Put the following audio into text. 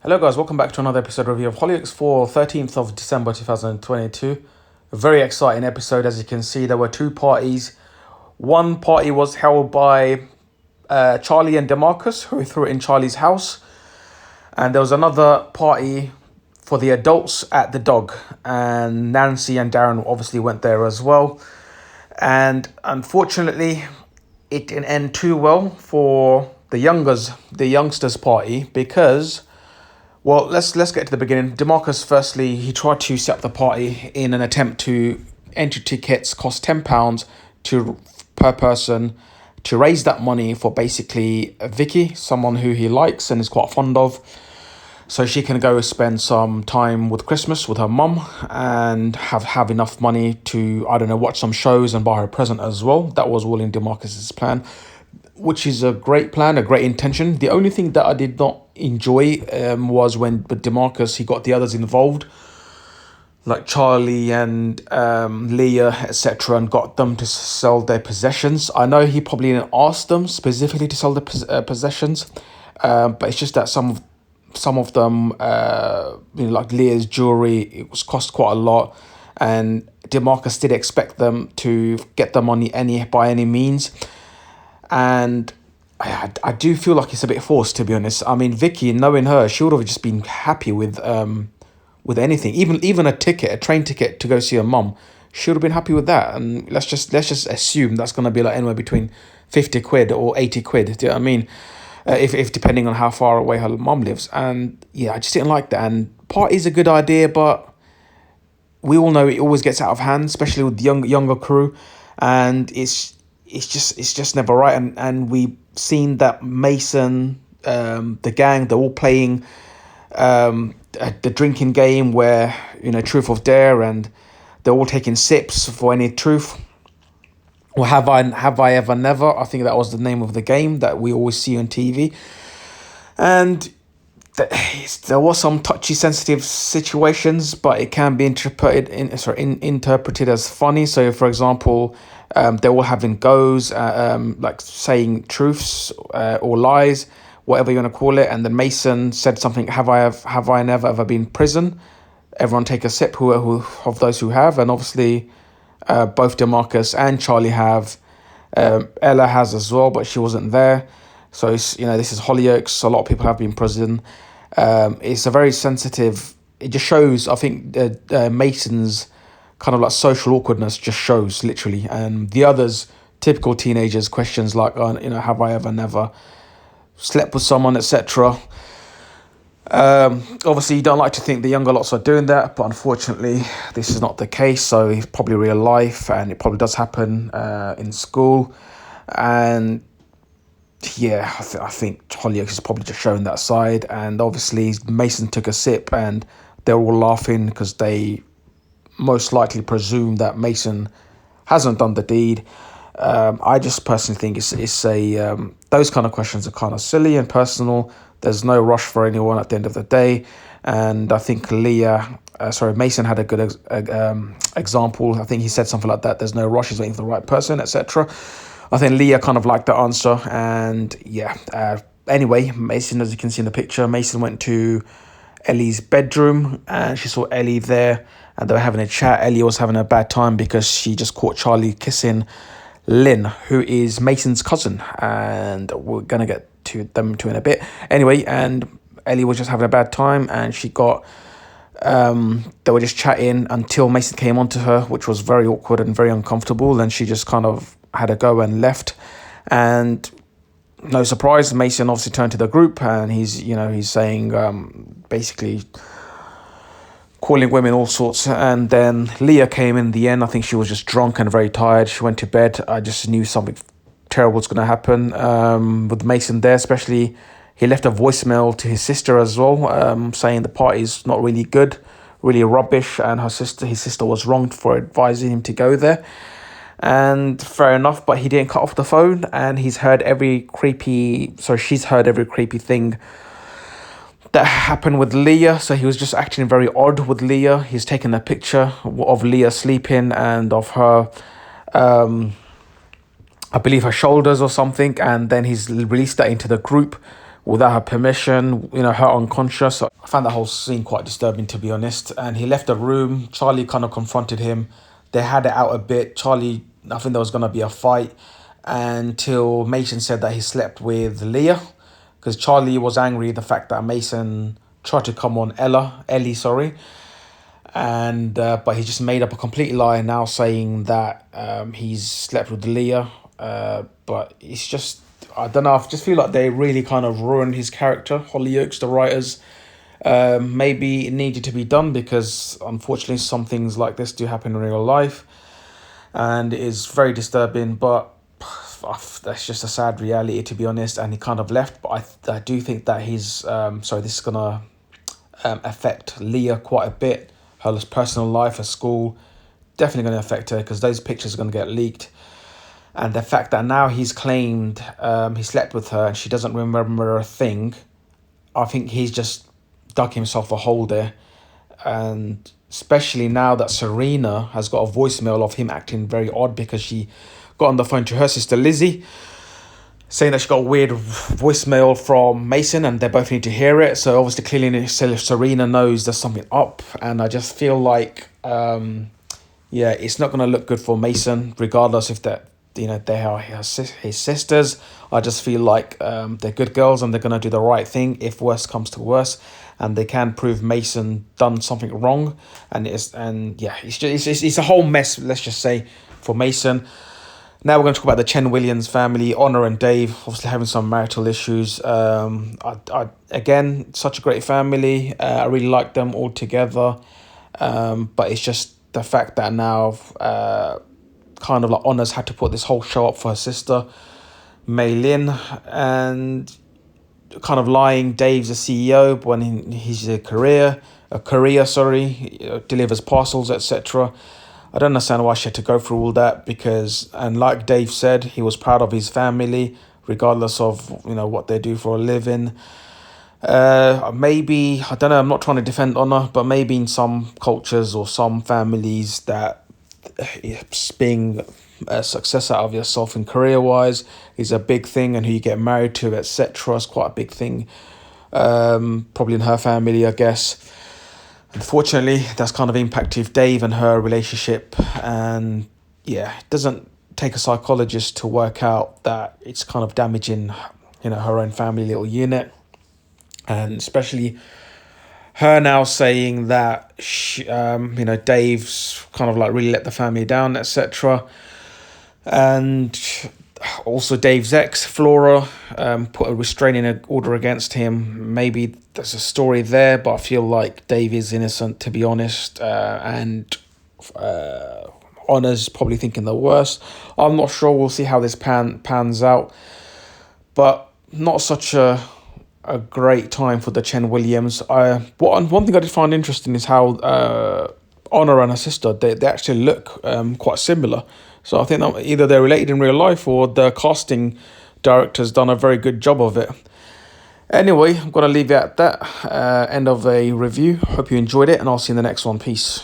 Hello guys, welcome back to another episode review of Hollyoaks for 13th of December 2022. A very exciting episode. As you can see, there were two parties. One party was held by Charlie and DeMarcus, who threw it in Charlie's house. And there was another party for the adults at the Dog. And Nancy and Darren obviously went there as well. And unfortunately, it didn't end too well for the youngsters party because, well, let's get to the beginning. DeMarcus, firstly, he tried to set up the party in an attempt to entry tickets cost £10 per person to raise that money for basically Vicky, someone who he likes and is quite fond of, so she can go spend some time with Christmas with her mum and have enough money to, I don't know, watch some shows and buy her a present as well. That was all in DeMarcus's plan, which is a great plan, a great intention. The only thing that I did not enjoy was when with DeMarcus, he got the others involved, like Charlie and Leah, etc., and got them to sell their possessions. I know he probably didn't ask them specifically to sell the possessions, but it's just that some of them, like Leah's jewelry, it was cost quite a lot, and DeMarcus did expect them to get the money by any means. And I do feel like it's a bit forced, to be honest. I mean, Vicky, knowing her, she would have just been happy with anything, even a train ticket to go see her mum. She would have been happy with that. And let's just assume that's gonna be like anywhere between 50 quid or 80 quid. Do you know what I mean? If depending on how far away her mum lives. And yeah, I just didn't like that. And party's a good idea, but we all know it always gets out of hand, especially with the younger crew, and it's just never right. And we've seen that Mason, the gang, they're all playing the drinking game where, truth or dare, and they're all taking sips for any truth. Or have I ever never? I think that was the name of the game that we always see on TV. And there was some touchy, sensitive situations, but it can be interpreted as funny. So, for example, they're all having goes, like saying truths or lies, whatever you want to call it. And then Mason said something: "Have I never ever been in prison?" Everyone take a sip. Who of those who have, and obviously, both DeMarcus and Charlie have. Ella has as well, but she wasn't there. So it's, this is Hollyoaks. A lot of people have been in prison. It's a very sensitive. It just shows, I think, Mason's kind of like social awkwardness just shows literally, and the others, typical teenagers, questions like, have I ever never slept with someone, etc. Obviously, you don't like to think the younger lots are doing that, but unfortunately, this is not the case. So it's probably real life, and it probably does happen in school, and yeah, I think Hollyoaks is probably just showing that side. And obviously Mason took a sip and they're all laughing because they most likely presume that Mason hasn't done the deed. I just personally think it's a those kind of questions are kind of silly and personal. There's no rush for anyone at the end of the day. And I think Mason had a good example. I think he said something like that: there's no rush, he's waiting for the right person, etc. I think Leah kind of liked the answer, and yeah. Anyway, Mason, as you can see in the picture, Mason went to Ellie's bedroom, and she saw Ellie there, and they were having a chat. Ellie was having a bad time because she just caught Charlie kissing Lynn, who is Mason's cousin, and we're gonna get to them in a bit. Anyway, and Ellie was just having a bad time, and she got. They were just chatting until Mason came onto her, which was very awkward and very uncomfortable, and she just kind of had a go and left. And no surprise, Mason obviously turned to the group, and he's saying basically calling women all sorts. And then Leah came in the end. I think she was just drunk and very tired. She went to bed. I just knew something terrible was going to happen with Mason there, especially. He left a voicemail to his sister as well, saying the party's not really good, really rubbish, and his sister was wrong for advising him to go there. And fair enough, but he didn't cut off the phone, and she's heard every creepy thing that happened with Leah. So he was just acting very odd with Leah. He's taken a picture of Leah sleeping and of her, I believe her shoulders or something, and then he's released that into the group, without her permission, her unconscious. I found that whole scene quite disturbing, to be honest. And he left the room. Charlie kind of confronted him. They had it out a bit. Charlie, I think there was going to be a fight until Mason said that he slept with Leah, because Charlie was angry the fact that Mason tried to come on Ellie, sorry. And but he just made up a complete lie now, saying that he's slept with Leah. But it's just, I don't know, I just feel like they really kind of ruined his character, Hollyoaks, the writers. Maybe it needed to be done, because unfortunately some things like this do happen in real life, and it is very disturbing. But that's just a sad reality, to be honest. And he kind of left, but I do think that this is gonna affect Leah quite a bit. Her personal life, her school, definitely going to affect her, because those pictures are going to get leaked. And the fact that now he's claimed he slept with her and she doesn't remember a thing, I think he's just dug himself a hole there. And especially now that Serena has got a voicemail of him acting very odd, because she got on the phone to her sister Lizzie, saying that she got a weird voicemail from Mason and they both need to hear it. So obviously, clearly, Serena knows there's something up. And I just feel like, it's not going to look good for Mason, regardless if that, they are his sisters. I just feel like they're good girls and they're going to do the right thing if worse comes to worse, and they can prove Mason done something wrong. It's a whole mess, let's just say, for Mason. Now we're going to talk about the Chen Williams family, Honor and Dave, obviously having some marital issues. Again, such a great family. I really like them all together. But it's just the fact that now kind of like Honor's had to put this whole show up for her sister, Mei Lin, and kind of lying Dave's a CEO when he's a courier, delivers parcels, etc. I don't understand why she had to go through all that, because, and like Dave said, he was proud of his family, regardless of, what they do for a living. Maybe, I don't know, I'm not trying to defend Honor, but maybe in some cultures or some families that being a success out of yourself in career-wise is a big thing, and who you get married to, etc. is quite a big thing. Probably in her family, I guess. Unfortunately, that's kind of impacted Dave and her relationship, and it doesn't take a psychologist to work out that it's kind of damaging, her own family little unit. And especially her now saying that Dave's kind of like really let the family down, etc. And also Dave's ex, Flora, put a restraining order against him. Maybe there's a story there, but I feel like Dave is innocent, to be honest. And Honor's probably thinking the worst. I'm not sure. We'll see how this pans out. But not such a great time for the Chen Williams. One thing I did find interesting is how Honor and her sister, they actually look quite similar. So I think that either they're related in real life, or the casting director's done a very good job of it. Anyway, I'm going to leave it at that. End of a review. Hope you enjoyed it, and I'll see you in the next one. Peace.